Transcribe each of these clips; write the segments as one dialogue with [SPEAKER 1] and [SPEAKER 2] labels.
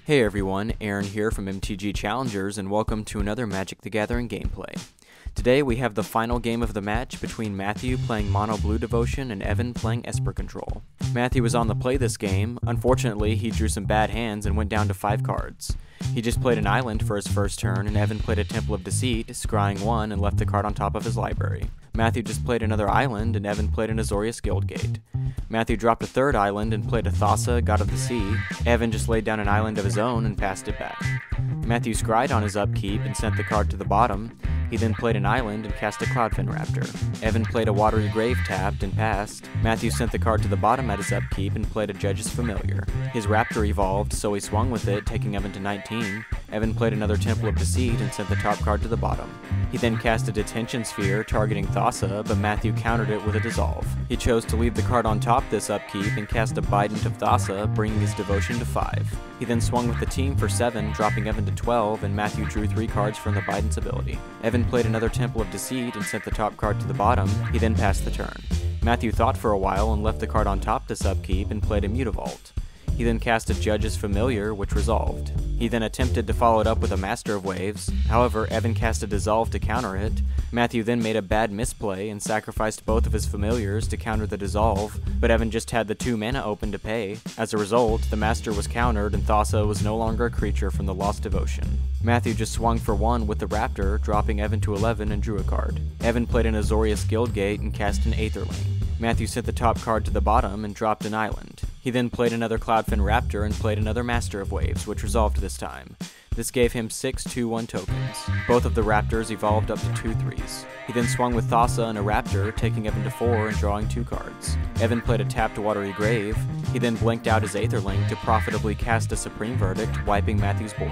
[SPEAKER 1] Hey everyone, Aaron here from MTGChallengers and welcome to another Magic the Gathering gameplay. Today we have the final game of the match between Matthew playing Mono Blue Devotion and Evan playing Esper Control. Matthew was on the play this game. Unfortunately, he drew some bad hands and went down to 5 cards. He just played an island for his first turn, and Evan played a Temple of Deceit, scrying 1 and left the card on top of his library. Matthew just played another island, and Evan played an Azorius Guildgate. Matthew dropped a third island and played a Thassa, God of the Sea. Evan just laid down an island of his own and passed it back. Matthew scryed on his upkeep and sent the card to the bottom. He then played an island and cast a Cloudfin Raptor. Evan played a Watery Grave tapped and passed. Matthew sent the card to the bottom at his upkeep and played a Judge's Familiar. His Raptor evolved, so he swung with it, taking Evan to 19. Evan played another Temple of Deceit and sent the top card to the bottom. He then cast a Detention Sphere targeting Thassa, but Matthew countered it with a Dissolve. He chose to leave the card on top this upkeep and cast a Bident of Thassa, bringing his devotion to 5. He then swung with the team for 7, dropping Evan to 12, and Matthew drew 3 cards from the Bident's ability. Evan played another Temple of Deceit and sent the top card to the bottom. He then passed the turn. Matthew thought for a while and left the card on top this upkeep and played a Mutavault. He then cast a Judge's Familiar, which resolved. He then attempted to follow it up with a Master of Waves. However, Evan cast a Dissolve to counter it. Matthew then made a bad misplay and sacrificed both of his Familiars to counter the Dissolve, but Evan just had the 2 mana open to pay. As a result, the Master was countered and Thassa was no longer a creature from the Lost Devotion. Matthew just swung for 1 with the Raptor, dropping Evan to 11 and drew a card. Evan played an Azorius Guildgate and cast an Aetherling. Matthew sent the top card to the bottom and dropped an island. He then played another Cloudfin Raptor and played another Master of Waves, which resolved this time. This gave him 6 2/1 tokens. Both of the Raptors evolved up to 2 3s. He then swung with Thassa and a Raptor, taking Evan to 4 and drawing 2 cards. Evan played a tapped Watery Grave. He then blinked out his Aetherling to profitably cast a Supreme Verdict, wiping Matthew's board.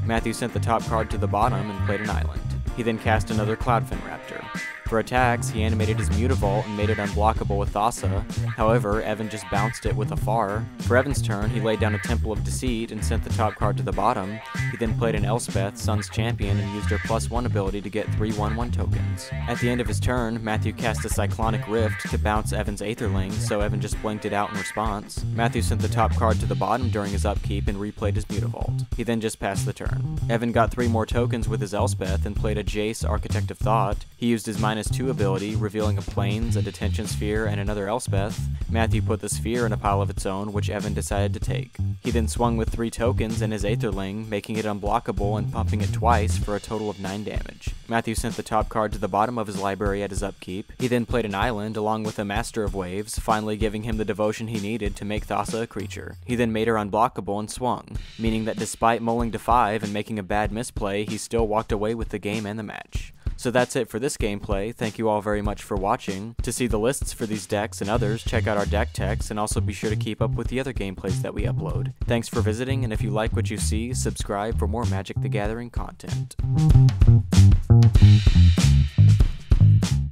[SPEAKER 1] Matthew sent the top card to the bottom and played an island. He then cast another Cloudfin Raptor. For attacks, he animated his Mutavault and made it unblockable with Thassa. However, Evan just bounced it with a Far. For Evan's turn, he laid down a Temple of Deceit and sent the top card to the bottom. He then played an Elspeth, Sun's Champion, and used her +1 ability to get 3 1/1 tokens. At the end of his turn, Matthew cast a Cyclonic Rift to bounce Evan's Aetherling, so Evan just blinked it out in response. Matthew sent the top card to the bottom during his upkeep and replayed his Mutavault. He then just passed the turn. Evan got 3 more tokens with his Elspeth and played a Jace, Architect of Thought. He used his -2 ability, revealing a Plains, a Detention Sphere, and another Elspeth. Matthew put the Sphere in a pile of its own, which Evan decided to take. He then swung with 3 tokens and his Aetherling, making it unblockable and pumping it twice for a total of 9 damage. Matthew sent the top card to the bottom of his library at his upkeep. He then played an island along with a Master of Waves, finally giving him the devotion he needed to make Thassa a creature. He then made her unblockable and swung, meaning that despite mulling to 5 and making a bad misplay, he still walked away with the game and the match. So that's it for this gameplay. Thank you all very much for watching. To see the lists for these decks and others, check out our deck techs, and also be sure to keep up with the other gameplays that we upload. Thanks for visiting, and if you like what you see, subscribe for more Magic the Gathering content.